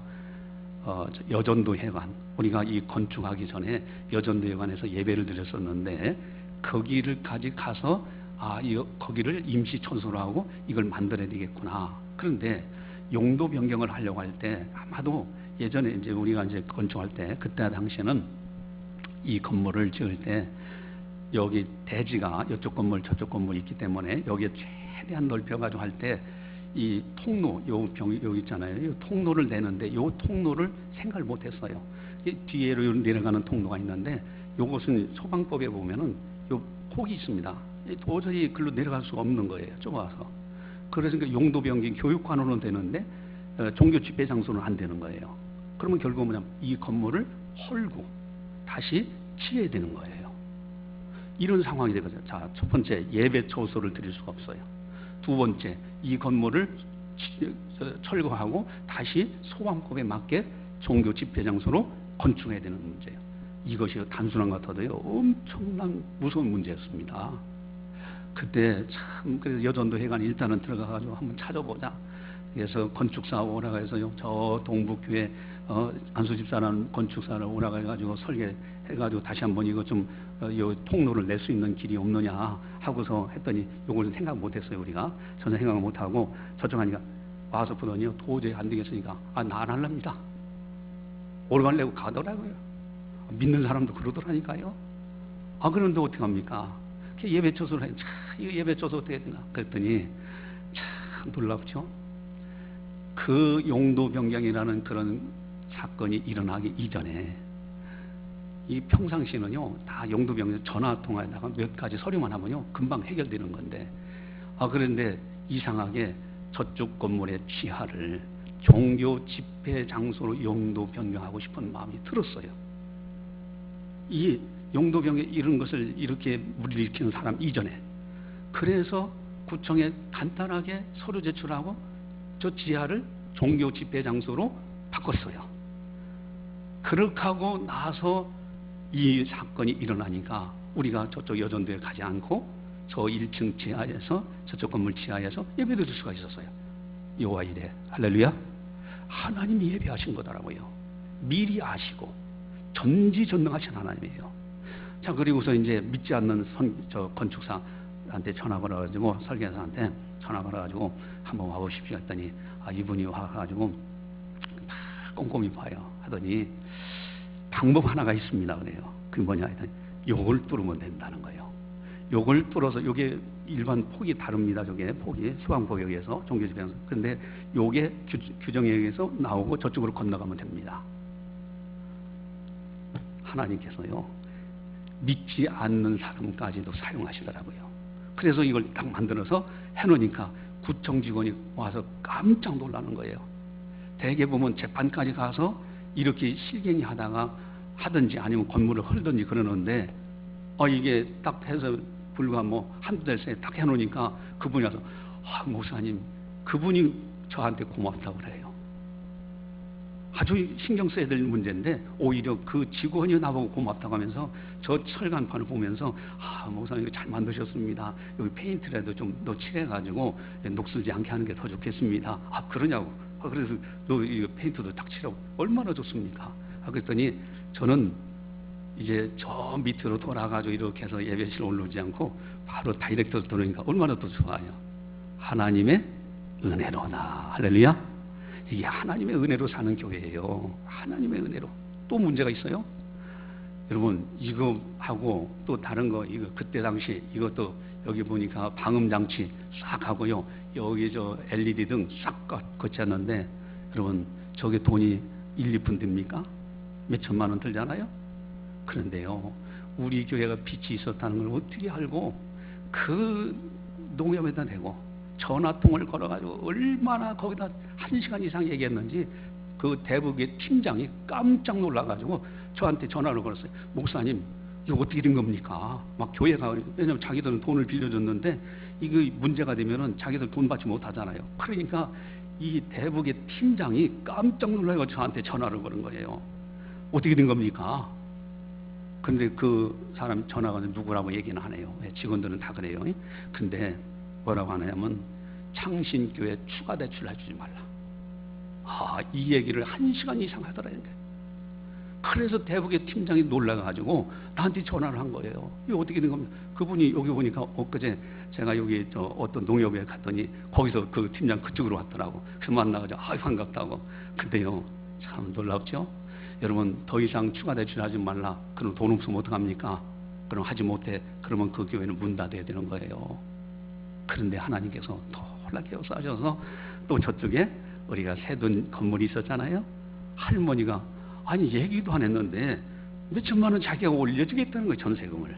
여전도 회관, 우리가 이 건축하기 전에 여전도 회관에서 예배를 드렸었는데 거기를까지 가서 거기를 임시 청소를 하고 이걸 만들어야 되겠구나. 그런데 용도 변경을 하려고 할 때 아마도 예전에 이제 우리가 이제 건축할 때 그때 당시에는 이 건물을 지을 때 여기 대지가 이쪽 건물 저쪽 건물이 있기 때문에 여기에 최대한 넓혀가지고 할 때 이 통로 여기 있잖아요. 이 통로를 내는데 이 통로를 생각을 못했어요. 뒤에로 내려가는 통로가 있는데 이것은 소방법에 보면은 요 폭이 있습니다. 도저히 글로 내려갈 수가 없는 거예요. 좁아서. 그래서 용도 변경 교육관으로는 되는데 종교 집회 장소는 안 되는 거예요. 그러면 결국 뭐냐면 이 건물을 헐고 다시 지어야 되는 거예요. 이런 상황이 되거든요. 자, 첫 번째, 예배 처소를 드릴 수가 없어요. 두 번째, 이 건물을 철거하고 다시 소방법에 맞게 종교 집회 장소로 건축해야 되는 문제예요. 이것이 단순한 것 같아도요, 엄청난 무서운 문제였습니다. 그때 참, 그래서 여전도 회관 일단은 들어가가지고 한번 찾아보자. 그래서 건축사 오라가 해서요, 저 동북교회 안수집사라는 건축사를 오라가 해가지고 설계 해가지고 다시 한번 이거 좀 요 통로를 낼 수 있는 길이 없느냐 하고서 했더니 요걸 생각 못했어요. 우리가 전혀 생각 못하고 저쪽 하니까 와서 보더니요 도저히 안 되겠으니까 나 안 할랍니다. 오르간 내고 가더라고요. 믿는 사람도 그러더라니까요. 그런데 어떡합니까? 예배 조소를 해. 이거 예배 조소 어떻게 되나? 그랬더니 참 놀랍죠? 그 용도 변경이라는 그런 사건이 일어나기 이전에 이 평상시는요 다 용도 변경 전화 통화에다가 몇 가지 서류만 하면요 금방 해결되는 건데 그런데 이상하게 저쪽 건물의 지하를 종교 집회 장소로 용도 변경하고 싶은 마음이 들었어요. 이 용도 변경 이런 것을 이렇게 무리를 일으키는 사람 이전에 그래서 구청에 간단하게 서류 제출하고 저 지하를 종교 집회 장소로 바꿨어요. 그렇게 하고 나서 이 사건이 일어나니까 우리가 저쪽 여전도에 가지 않고 저 1층 지하에서 저쪽 건물 지하에서 예배 드릴 수가 있었어요. 여호와 이래 할렐루야. 하나님이 예배하신 거더라고요. 미리 아시고 전지전능하신 하나님이에요. 자, 그리고서 이제 믿지 않는 저 건축사한테 전화 걸어가지고 설계사한테 전화 걸어가지고 한번 와보십시오 했더니 이분이 와가지고 다 꼼꼼히 봐요. 하더니 방법 하나가 있습니다. 그래요. 그게 뭐냐 했더니 요걸 뚫으면 된다는 거예요. 요걸 뚫어서 요게 일반 폭이 다릅니다. 저게 폭이 수방폭에 의해서 종교집회에서. 근데 요게 규정에 의해서 나오고 저쪽으로 건너가면 됩니다. 하나님께서요 믿지 않는 사람까지도 사용하시더라고요. 그래서 이걸 딱 만들어서 해놓으니까 구청 직원이 와서 깜짝 놀라는 거예요. 대개 보면 재판까지 가서 이렇게 실갱이 하든지 아니면 건물을 헐든지 그러는데 이게 딱 해서 불과 한두 달 새에 딱 해놓으니까 그분이 와서 목사님 그분이 저한테 고맙다고 그래요. 아주 신경 써야 될 문제인데 오히려 그 직원이 나보고 고맙다고 하면서 저 철간판을 보면서 목사님 이거 잘 만드셨습니다. 여기 페인트라도 좀 더 칠해가지고 녹슬지 않게 하는 게 더 좋겠습니다. 그러냐고. 그래서 너 이거 페인트도 딱 칠하고 얼마나 좋습니까? 그랬더니 저는 이제 저 밑으로 돌아가지고 이렇게 해서 예배실 올라오지 않고 바로 다이렉트로 들어오니까 얼마나 더 좋아요. 하나님의 은혜로다. 할렐루야. 이게 하나님의 은혜로 사는 교회예요. 하나님의 은혜로. 또 문제가 있어요. 여러분 이거 하고 또 다른 거 이거 그때 당시 이것도 여기 보니까 방음 장치 싹 하고요. 여기 저 LED 등 싹 거쳤는데 여러분 저게 돈이 1, 2푼 됩니까? 몇 천만 원 들잖아요. 그런데요 우리 교회가 빛이 있었다는 걸 어떻게 알고 그 농협에다 대고 전화통을 걸어가지고 얼마나 거기다 1시간 이상 얘기했는지 그 대북의 팀장이 깜짝 놀라가지고 저한테 전화를 걸었어요. 목사님 이거 어떻게 된 겁니까? 막 교회가 왜냐면 자기들은 돈을 빌려줬는데 이거 문제가 되면은 자기들 돈 받지 못하잖아요. 그러니까 이 대북의 팀장이 깜짝 놀라서 저한테 전화를 걸은 거예요. 어떻게 된 겁니까? 근데 그 사람 전화가 누구라고 얘기는 하네요. 직원들은 다 그래요. 근데 뭐라고 하냐면 창신교회 추가 대출 해주지 말라. 이 얘기를 1시간 이상 하더라고요. 그래서 대북의 팀장이 놀라가지고 나한테 전화를 한 거예요. 이거 어떻게 된 겁니까? 그분이 여기 보니까 엊그제 제가 여기 어떤 농협에 갔더니 거기서 그 팀장 그쪽으로 왔더라고. 그래서 만나가지고 반갑다고. 근데요 참 놀랍죠? 여러분 더 이상 추가 대출 하지 말라. 그럼 돈 없으면 어떡합니까? 그럼 하지 못해. 그러면 그 교회는 문 닫아야 되는 거예요. 그런데 하나님께서 놀랍게 역사하셔서 또 저쪽에 우리가 세둔 건물이 있었잖아요. 할머니가 얘기도 안 했는데 몇 천만 원 자기가 올려주겠다는 거예요. 전세금을.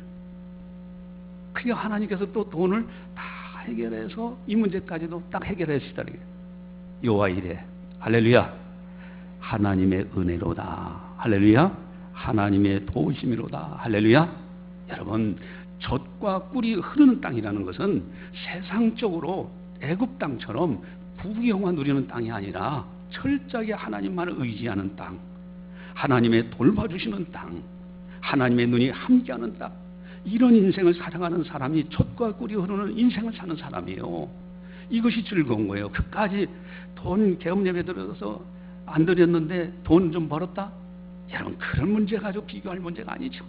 그게 하나님께서 또 돈을 다 해결해서 이 문제까지도 딱 해결하시더라고요. 여호와 이래 할렐루야. 하나님의 은혜로다. 할렐루야. 하나님의 도우심이로다. 할렐루야. 여러분 젖과 꿀이 흐르는 땅이라는 것은 세상적으로 애굽 땅처럼 부귀영화 누리는 땅이 아니라 철저하게 하나님만을 의지하는 땅, 하나님의 돌봐주시는 땅, 하나님의 눈이 함께하는 땅, 이런 인생을 살아가는 사람이 젖과 꿀이 흐르는 인생을 사는 사람이에요. 이것이 즐거운 거예요. 그까지 돈 계엄 예배 들어서 안 드렸는데 돈 좀 벌었다? 여러분, 그런 문제 가지고 비교할 문제가 아니죠.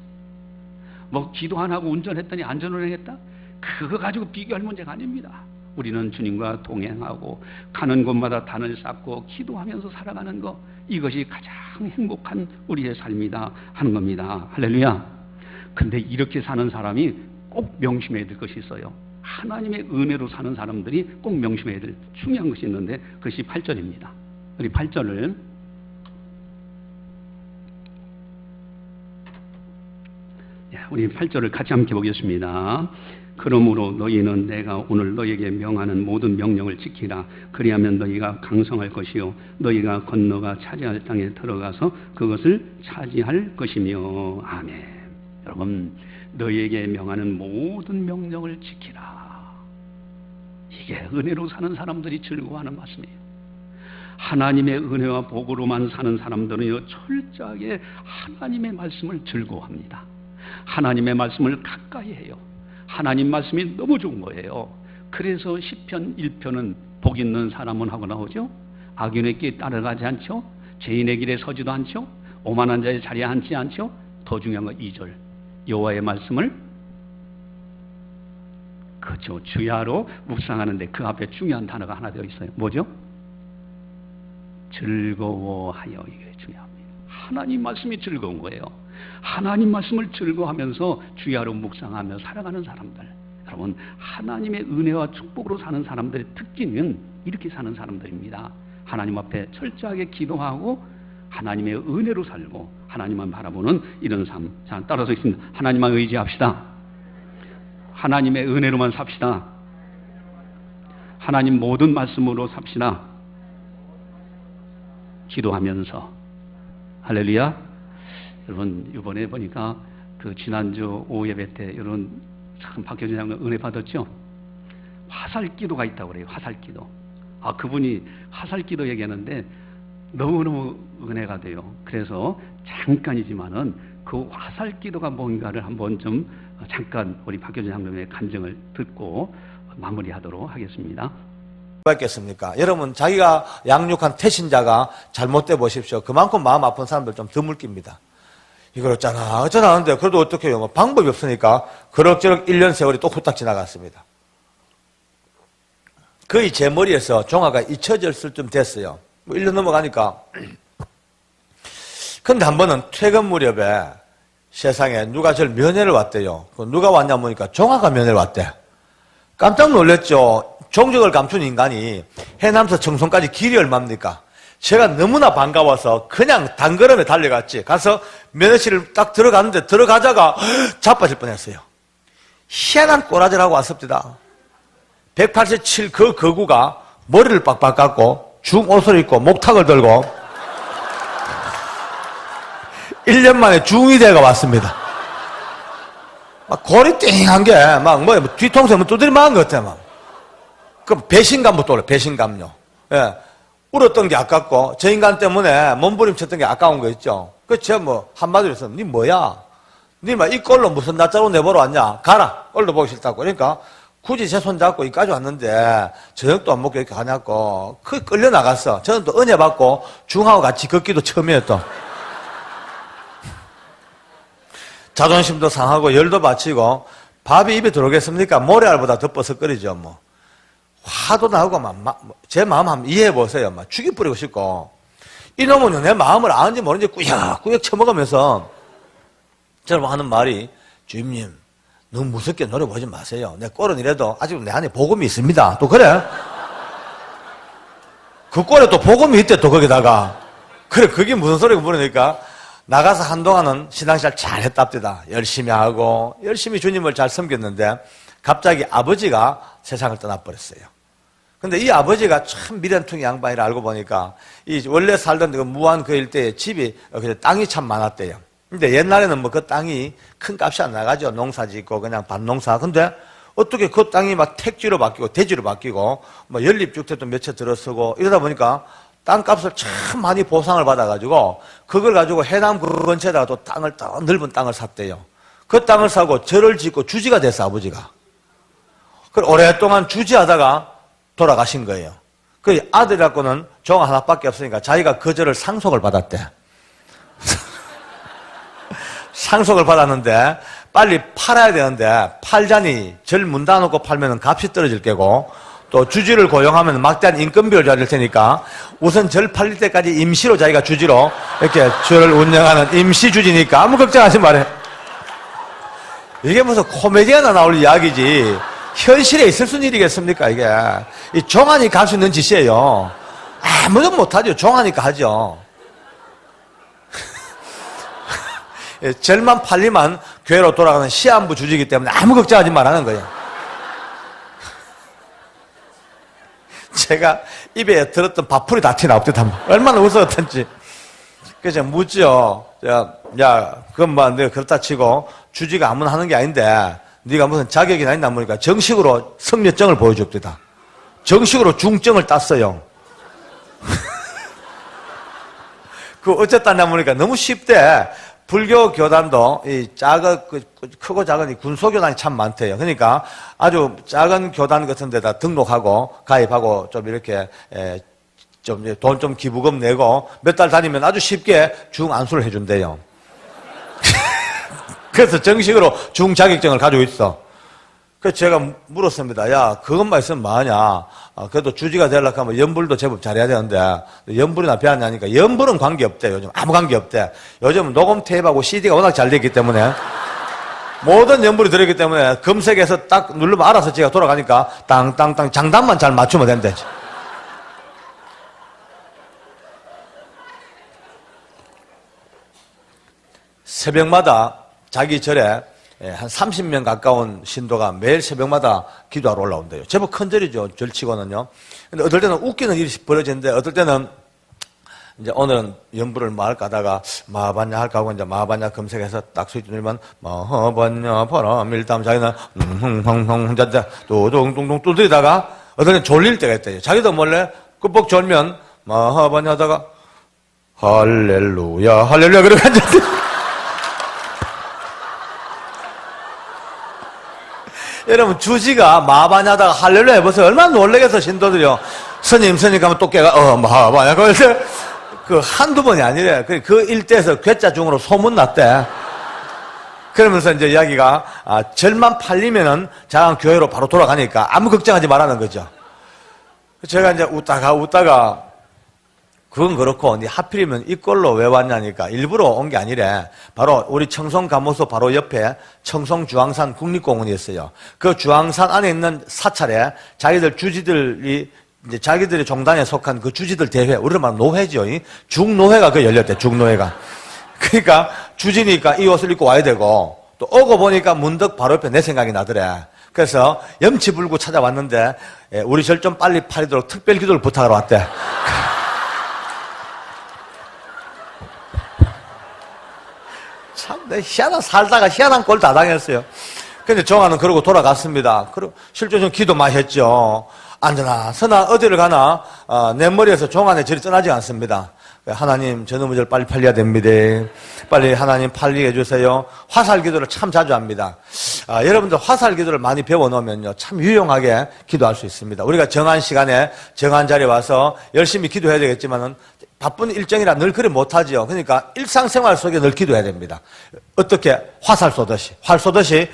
뭐 기도 안 하고 운전했더니 안전운행했다? 그거 가지고 비교할 문제가 아닙니다. 우리는 주님과 동행하고 가는 곳마다 단을 쌓고 기도하면서 살아가는 것, 이것이 가장 행복한 우리의 삶이다 하는 겁니다. 할렐루야. 근데 이렇게 사는 사람이 꼭 명심해야 될 것이 있어요. 하나님의 은혜로 사는 사람들이 꼭 명심해야 될 중요한 것이 있는데, 그것이 8절입니다. 우리 8절을 우리 8절을 같이 함께 보겠습니다. 그러므로 너희는 내가 오늘 너희에게 명하는 모든 명령을 지키라. 그리하면 너희가 강성할 것이요 너희가 건너가 차지할 땅에 들어가서 그것을 차지할 것이며. 아멘. 여러분, 너희에게 명하는 모든 명령을 지키라. 이게 은혜로 사는 사람들이 즐거워하는 말씀이에요. 하나님의 은혜와 복으로만 사는 사람들은요, 철저하게 하나님의 말씀을 즐거워합니다. 하나님의 말씀을 가까이 해요. 하나님 말씀이 너무 좋은 거예요. 그래서 시편 1편은 복 있는 사람은 하고 나오죠. 악인의 길 따라가지 않죠. 죄인의 길에 서지도 않죠. 오만한 자의 자리에 앉지 않죠. 더 중요한 건 2절. 여호와의 말씀을 그렇죠. 주야로 묵상하는데 그 앞에 중요한 단어가 하나 되어 있어요. 뭐죠? 즐거워하여. 이게 중요합니다. 하나님 말씀이 즐거운 거예요. 하나님 말씀을 즐거워하면서 주야로 묵상하며 살아가는 사람들, 여러분, 하나님의 은혜와 축복으로 사는 사람들의 특징은 이렇게 사는 사람들입니다. 하나님 앞에 철저하게 기도하고 하나님의 은혜로 살고 하나님만 바라보는 이런 삶. 자, 따라서 있습니다. 하나님만 의지합시다. 하나님의 은혜로만 삽시다. 하나님 모든 말씀으로 삽시다. 기도하면서. 할렐루야. 여러분, 이번에 보니까 그 지난주 오후 예배 때 여러분 참 박효진 장로님 은혜 받았죠? 화살 기도가 있다고 그래요. 화살 기도. 아, 그분이 화살 기도 얘기하는데 너무너무 은혜가 돼요. 그래서 잠깐이지만은 그 화살 기도가 뭔가를 한번 좀 잠깐 우리 박효진 장로님의 간증을 듣고 마무리하도록 하겠습니다. 겠습니까? 여러분, 자기가 양육한 태신자가 잘못돼 보십시오. 그만큼 마음 아픈 사람들 좀 드물깁니다. 이걸 어쩌나 하는데 그래도 어떻게 해요? 뭐 방법이 없으니까 그럭저럭 1년 세월이 또 후딱 지나갔습니다. 거의 제 머리에서 종아가 잊혀졌을 쯤 됐어요. 뭐 1년 넘어가니까. 근데 한 번은 퇴근 무렵에 세상에 누가 저를 면회를 왔대요. 누가 왔냐 보니까 종아가 면회를 왔대. 깜짝 놀랐죠. 종적을 감춘 인간이 해남서 청송까지 길이 얼마입니까? 제가 너무나 반가워서 그냥 단걸음에 달려갔지. 가서 면회실을 딱 들어갔는데 들어가자가 자빠질 뻔했어요. 희한한 꼬라지라고 왔습니다. 187 그 거구가 머리를 빡빡 깎고 중옷을 입고 목탁을 들고 1년 만에 중위대가 왔습니다. 막 골이 띵한 게 막 뭐 뒤통수에 뭐 두드리 맞은 것 같아 막. 그 배신감부터 올라. 배신감요. 예. 울었던 게 아깝고 저 인간 때문에 몸부림쳤던 게 아까운 거 있죠. 그 제가 뭐 한마디로 해서 니 뭐야? 니 막 이 꼴로 무슨 낯자로 내보러 왔냐? 가라. 꼴도 보기 싫다고. 그러니까 굳이 제 손 잡고 여기까지 왔는데 저녁도 안 먹고 이렇게 가냐고 그 끌려 나갔어. 저는 또 은혜 받고 중하고 같이 걷기도 처음이에요 또. 자존심도 상하고 열도 받치고 밥이 입에 들어오겠습니까? 모래알보다 더 버석거리죠 뭐. 화도 나고 제 마음 한번 이해해 보세요. 막 죽이 뿌리고 싶고 이놈은 내 마음을 아는지 모르는지 꾸역꾸역 쳐먹으면서 저는 하는 말이 주임님 너무 무섭게 노래 보지 마세요. 내 꼴은 이래도 아직 내 안에 복음이 있습니다. 또 그래? 그 꼴에 또 복음이 있대 또 거기다가. 그래 그게 무슨 소리가 물으니까 나가서 한동안은 신앙생활 잘 했답니다. 열심히 하고 열심히 주님을 잘 섬겼는데 갑자기 아버지가 세상을 떠나버렸어요. 근데 이 아버지가 참 미련퉁이 양반이라 알고 보니까 이 원래 살던 그 무안 그 일대에 집이 땅이 참 많았대요. 근데 옛날에는 뭐 그 땅이 큰 값이 안 나가죠. 농사 짓고 그냥 밭농사. 근데 어떻게 그 땅이 막 택지로 바뀌고 대지로 바뀌고 뭐 연립주택도 몇 채 들어서고 이러다 보니까 땅값을 참 많이 보상을 받아가지고 그걸 가지고 해남 그 근처에다가 또 땅을 더 넓은 땅을 샀대요. 그 땅을 사고 절을 짓고 주지가 됐어 아버지가. 그걸 오랫동안 주지하다가 돌아가신 거예요. 그 아들이라고는 종 하나밖에 없으니까 자기가 그 절을 상속을 받았대. 상속을 받았는데 빨리 팔아야 되는데 팔자니 절 문 닫아놓고 팔면 값이 떨어질 게고 또 주지를 고용하면 막대한 인건비를 줘야 될 테니까 우선 절 팔릴 때까지 임시로 자기가 주지로 이렇게 절을 운영하는 임시 주지니까 아무 걱정하지 말아요. 이게 무슨 코미디에나 나올 이야기지 현실에 있을 수 있는 일이겠습니까 이게. 이 종하니까 할 수 있는 짓이에요. 아무도 못하죠. 종하니까 하죠. 절만 팔리면 교회로 돌아가는 시한부 주지이기 때문에 아무 걱정하지 말라는 거예요. 제가 입에 들었던 밥풀이 다 튀나옵니다. 얼마나 웃었던지. 그래서 묻죠. 야, 그건 뭐 내가 그렇다 치고 주지가 아무나 하는 게 아닌데 네가 무슨 자격이나 있나 보니까 정식으로 성녀증을 보여줍니다. 정식으로 중증을 땄어요. 그 어쨌다냐 보니까 너무 쉽대. 불교 교단도 이 크고 작은 이 군소교단이 참 많대요. 그러니까 아주 작은 교단 같은 데다 등록하고 가입하고 좀 이렇게 좀 돈 좀 기부금 내고 몇 달 다니면 아주 쉽게 중안수를 해준대요. 그래서 정식으로 중자격증을 가지고 있어. 그래서 제가 물었습니다. 야, 그것만 있으면 뭐하냐. 그래도 주지가 되려고 하면 연불도 제법 잘해야 되는데 연불이나 배웠냐니까 연불은 관계없대. 요즘 아무 관계없대. 요즘 녹음 테이프하고 CD가 워낙 잘 되기 때문에 모든 연불이 들어있기 때문에 검색해서 딱 누르면 알아서 제가 돌아가니까 땅땅땅 장단만 잘 맞추면 된대. 새벽마다 자기 절에 한 30명 가까운 신도가 매일 새벽마다 기도하러 올라온대요. 제법 큰 절이죠, 절치고는요. 근데 어떨 때는 웃기는 일이 벌어지는데 어떨 때는 이제 오늘은 연불을 뭐 할까 하다가 마하반야 할까 하고 이제 마하반야 검색해서 딱 스위치 누르면 마하반야 바라밀담 자기는 흥흥흥 또동동동 두드리다가 어떨 때는 졸릴 때가 있대요. 자기도 몰래 끄뻑 졸면 마하반야 하다가 할렐루야 할렐루야 그러고 앉았대요. 여러분 주지가 마하반야다가 할렐루야 해보세요. 얼마나 놀래겠어 신도들이요. 스님 가면 또 깨가 마하반야 그래서 그 한두 번이 아니래. 그 일대에서 괴짜 중으로 소문났대. 그러면서 이제 이야기가 절만 팔리면은 자랑 교회로 바로 돌아가니까 아무 걱정하지 말라는 거죠. 제가 이제 웃다가 그건 그렇고 니 하필이면 이꼴로 왜 왔냐니까 일부러 온 게 아니래. 바로 우리 청송감호소 바로 옆에 청송주황산 국립공원이 있어요. 그 주황산 안에 있는 사찰에 자기들 주지들이 이제 자기들의 종단에 속한 그 주지들 대회, 우리로 말하면 노회죠. 중노회가 그 열렸대. 중노회가. 그러니까 주지니까 이 옷을 입고 와야 되고 또 오고 보니까 문득 바로 옆에 내 생각이 나더래. 그래서 염치 불고 찾아왔는데 우리 절 좀 빨리 팔리도록 특별 기도를 부탁하러 왔대. 참, 희한한 살다가 희한한 꼴 다 당했어요. 근데 정화는 그러고 돌아갔습니다. 그리고 실제 좀 기도 많이 했죠. 앉으나 서나 어디를 가나 내 머리에서 종안의 절이 떠나지 않습니다. 하나님 저놈의 절 빨리 팔려야 됩니다. 빨리 하나님 팔리게 해주세요. 화살 기도를 참 자주 합니다. 여러분들 화살 기도를 많이 배워놓으면요 참 유용하게 기도할 수 있습니다. 우리가 정한 시간에 정한 자리에 와서 열심히 기도해야 되겠지만은 바쁜 일정이라 늘 그리 못하지요. 그러니까 일상생활 속에 늘 기도해야 됩니다. 어떻게? 활 쏘듯이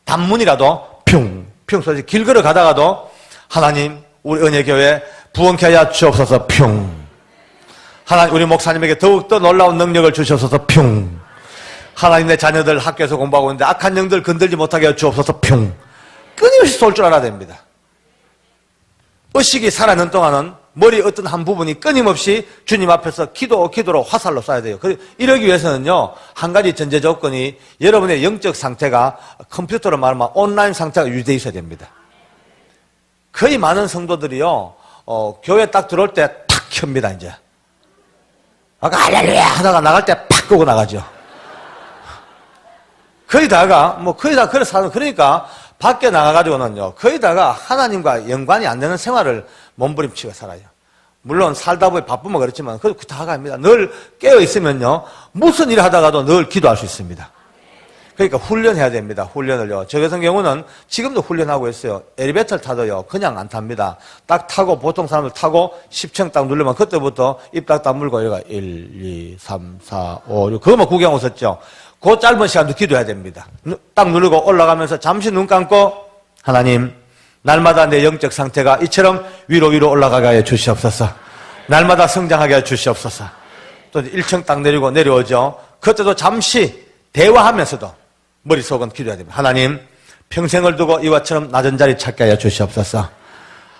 단문이라도 뿅 쏘듯이 길 걸어 가다가도 하나님 우리 은혜교회 부흥케 하여 주옵소서 뿅. 하나님 우리 목사님에게 더욱더 놀라운 능력을 주셔서 뿅. 하나님 내 자녀들 학교에서 공부하고 있는데 악한 영들 건들지 못하게 하여 주옵소서 뿅. 끊임없이 쏠 줄 알아야 됩니다. 의식이 살아있는 동안은 머리 어떤 한 부분이 끊임없이 주님 앞에서 기도로 화살로 쏴야 돼요. 이러기 위해서는요, 한 가지 전제 조건이 여러분의 영적 상태가 컴퓨터로 말하면 온라인 상태가 유지되어 있어야 됩니다. 거의 많은 성도들이요, 교회 딱 들어올 때 탁 켭니다, 이제. 아까 할렐루야 하다가 나갈 때 팍 끄고 나가죠. 거의 다가 그래서 그러니까 밖에 나가가지고는요, 거의 다가 하나님과 연관이 안 되는 생활을 몸부림치고 살아요. 물론 살다 보니 바쁘면 그렇지만 그래도 다가 아닙니다. 늘 깨어있으면요, 무슨 일을 하다가도 늘 기도할 수 있습니다. 그러니까 훈련해야 됩니다. 훈련을요. 저 같은 경우는 지금도 훈련하고 있어요. 엘리베이터를 타도요, 그냥 안 탑니다. 딱 타고, 보통 사람들 타고 10층 딱 누르면 그때부터 입 딱 다물고 여기가 1, 2, 3, 4, 5, 6 그거만 구경하고 있었죠. 그 짧은 시간도 기도해야 됩니다. 딱 누르고 올라가면서 잠시 눈 감고 하나님 날마다 내 영적 상태가 이처럼 위로 올라가게 하여 주시옵소서. 날마다 성장하게 하여 주시옵소서. 또 1층 딱 내리고 내려오죠. 그때도 잠시 대화하면서도 머릿속은 기도해야 됩니다. 하나님 평생을 두고 이와처럼 낮은 자리 찾게 하여 주시옵소서.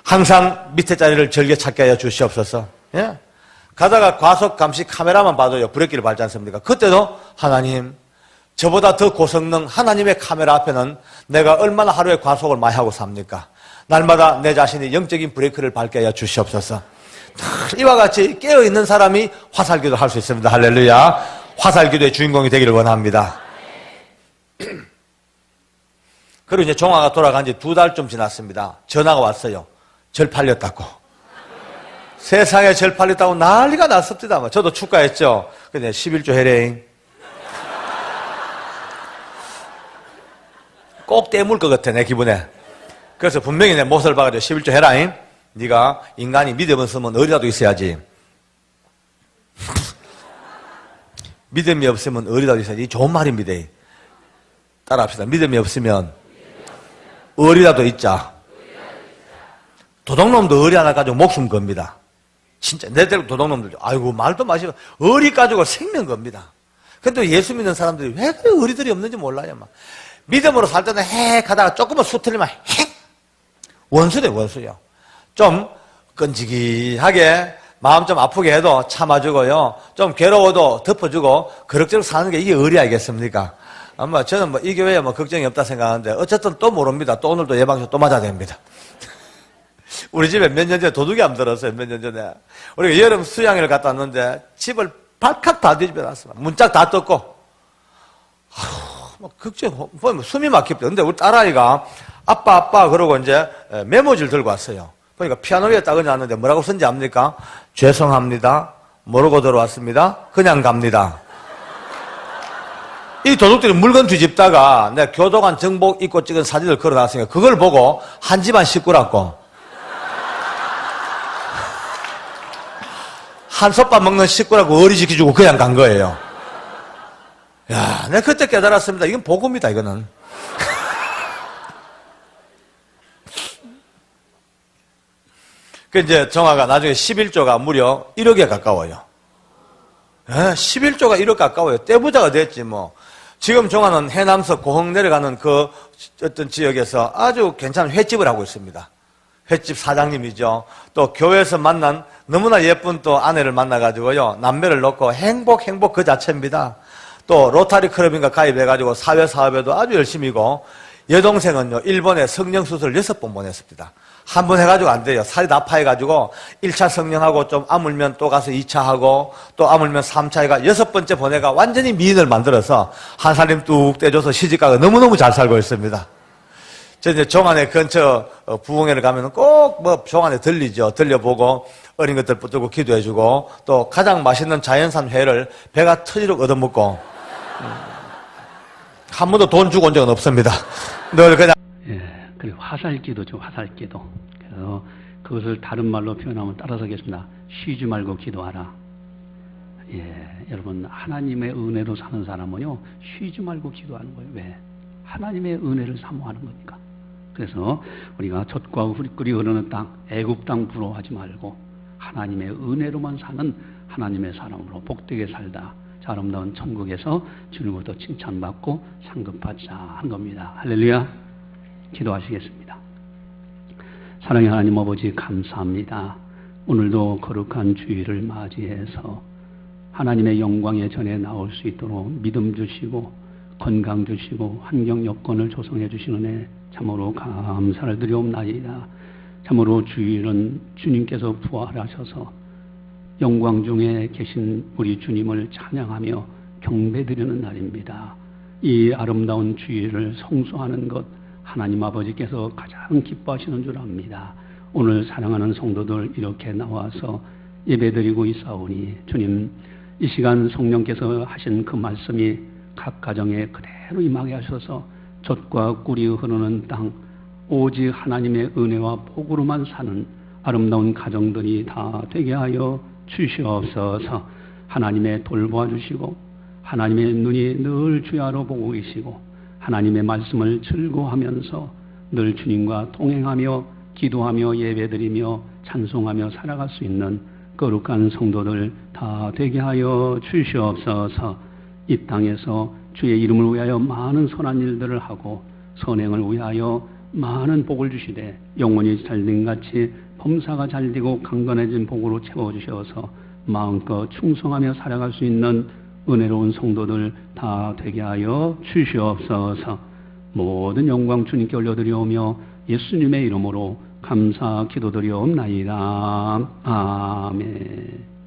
항상 밑에 자리를 즐겨 찾게 하여 주시옵소서. 예? 가다가 과속 감시 카메라만 봐도요 브레이크를 밟지 않습니까? 그때도 하나님 저보다 더 고성능 하나님의 카메라 앞에는 내가 얼마나 하루에 과속을 많이 하고 삽니까? 날마다 내 자신이 영적인 브레이크를 밟게 하여 주시옵소서. 이와 같이 깨어있는 사람이 화살기도 할 수 있습니다. 할렐루야. 화살기도의 주인공이 되기를 원합니다. 그리고 이제 종아가 돌아간 지 2달쯤 지났습니다. 전화가 왔어요. 절 팔렸다고. 세상에 절 팔렸다고 난리가 났습니다. 저도 축가했죠. 근데 11조 해레잉. 꼭 떼물 것 같아, 내 기분에. 그래서 분명히 내 못을 박아줘. 11조 해라잉. 네가 인간이 믿음을 쓰면 어리라도 있어야지. 믿음이 없으면 어리라도 있어야지. 좋은 말입니다. 따라합시다. 믿음이 없으면 어리라도 있자. 도둑놈도 어리 하나 가지고 목숨 겁니다. 진짜 내대로 도둑놈들 아이고 말도 마시고 어리 가지고 생명 겁니다. 근데 예수 믿는 사람들이 왜 그래 어리들이 없는지 몰라요. 막. 믿음으로 살 때는 핵 하다가 조금만 수틀리면 핵 원수래 원수요. 좀 끈질기하게 마음 좀 아프게 해도 참아주고요. 좀 괴로워도 덮어주고 그럭저럭 사는 게 이게 의리 아니겠습니까? 아마 저는 뭐 이 교회에 뭐 걱정이 없다 생각하는데 어쨌든 또 모릅니다. 또 오늘도 예방주 또 맞아야 됩니다. 우리 집에 몇 년 전에 도둑이 안 들었어요. 몇 년 전에. 우리가 여름 수양회를 갔다 왔는데 집을 발칵 다 뒤집어 놨습니다. 문짝 다 떴고. 막 걱정, 보면 숨이 막힙니다. 근데 우리 딸아이가 아빠 그러고 이제 메모지를 들고 왔어요. 보니까 피아노 위에 딱 얹어놨는데 뭐라고 쓴지 압니까? 죄송합니다. 모르고 들어왔습니다. 그냥 갑니다. 이 도둑들이 물건 뒤집다가 내가 교도관 정복 입고 찍은 사진을 걸어놨으니까 그걸 보고 한 집안 식구라고 한솥밥 먹는 식구라고 어리지키주고 그냥 간 거예요. 야, 내가 그때 깨달았습니다. 이건 복음이다, 이거는. 그 이제 정화가 나중에 11조가 무려 1억에 가까워요. 11조가 1억 가까워요. 떼부자가 됐지 뭐. 지금 정화는 해남서 고흥 내려가는 그 어떤 지역에서 아주 괜찮은 횟집을 하고 있습니다. 횟집 사장님이죠. 또 교회에서 만난 너무나 예쁜 또 아내를 만나가지고요. 남매를 놓고 행복 그 자체입니다. 또 로타리 클럽인가 가입해가지고 사회사업에도 아주 열심히고 여동생은요. 일본에 성령수술 6번 보냈습니다. 한 번 해가지고 안 돼요. 살이 다 파해가지고 1차 성령하고 좀 아물면 또 가서 2차 하고 또 아물면 3차 해가 6번째 보내가 완전히 미인을 만들어서 한 살림 뚝 떼줘서 시집가가 너무너무 잘 살고 있습니다. 저 이제 종안에 근처 부흥회를 가면 꼭 뭐 종안에 들리죠. 들려보고 어린 것들 붙들고 기도해주고 또 가장 맛있는 자연산 회를 배가 터지도록 얻어먹고 한 번도 돈 주고 온 적은 없습니다. 늘 그냥 그리고 화살기도죠, 화살기도. 그래서 그것을 다른 말로 표현하면 따라서 하겠습니다. 쉬지 말고 기도하라. 여러분 하나님의 은혜로 사는 사람은요 쉬지 말고 기도하는 거예요. 왜? 하나님의 은혜를 사모하는 거니까. 그래서 우리가 젖과 꿀이 흐르는 땅, 애굽 땅 부러워하지 말고 하나님의 은혜로만 사는 하나님의 사람으로 복되게 살다. 자, 아름다운 천국에서 주님으로부터 칭찬받고 상급받자 하는 겁니다. 할렐루야. 기도하시겠습니다. 사랑의 하나님 아버지 감사합니다. 오늘도 거룩한 주일을 맞이해서 하나님의 영광의 전에 나올 수 있도록 믿음 주시고 건강 주시고 환경 여건을 조성해 주시는 애 참으로 감사를 드리옵나이다. 참으로 주일은 주님께서 부활하셔서 영광 중에 계신 우리 주님을 찬양하며 경배드리는 날입니다. 이 아름다운 주일을 성수하는 것 하나님 아버지께서 가장 기뻐하시는 줄 압니다. 오늘 사랑하는 성도들 이렇게 나와서 예배드리고 있사오니 주님 이 시간 성령께서 하신 그 말씀이 각 가정에 그대로 임하게 하셔서 젖과 꿀이 흐르는 땅 오직 하나님의 은혜와 복으로만 사는 아름다운 가정들이 다 되게 하여 주시옵소서. 하나님의 돌보아 주시고 하나님의 눈이 늘 주야로 보고 계시고 하나님의 말씀을 즐거워하면서 늘 주님과 동행하며 기도하며 예배드리며 찬송하며 살아갈 수 있는 거룩한 성도들 다 되게 하여 주시옵소서. 이 땅에서 주의 이름을 위하여 많은 선한 일들을 하고 선행을 위하여 많은 복을 주시되 영혼이 잘된 같이 범사가 잘되고 강건해진 복으로 채워주셔서 마음껏 충성하며 살아갈 수 있는 은혜로운 성도들 다 되게 하여 주시옵소서. 모든 영광 주님께 올려드리오며 예수님의 이름으로 감사 기도드리옵나이다. 아멘.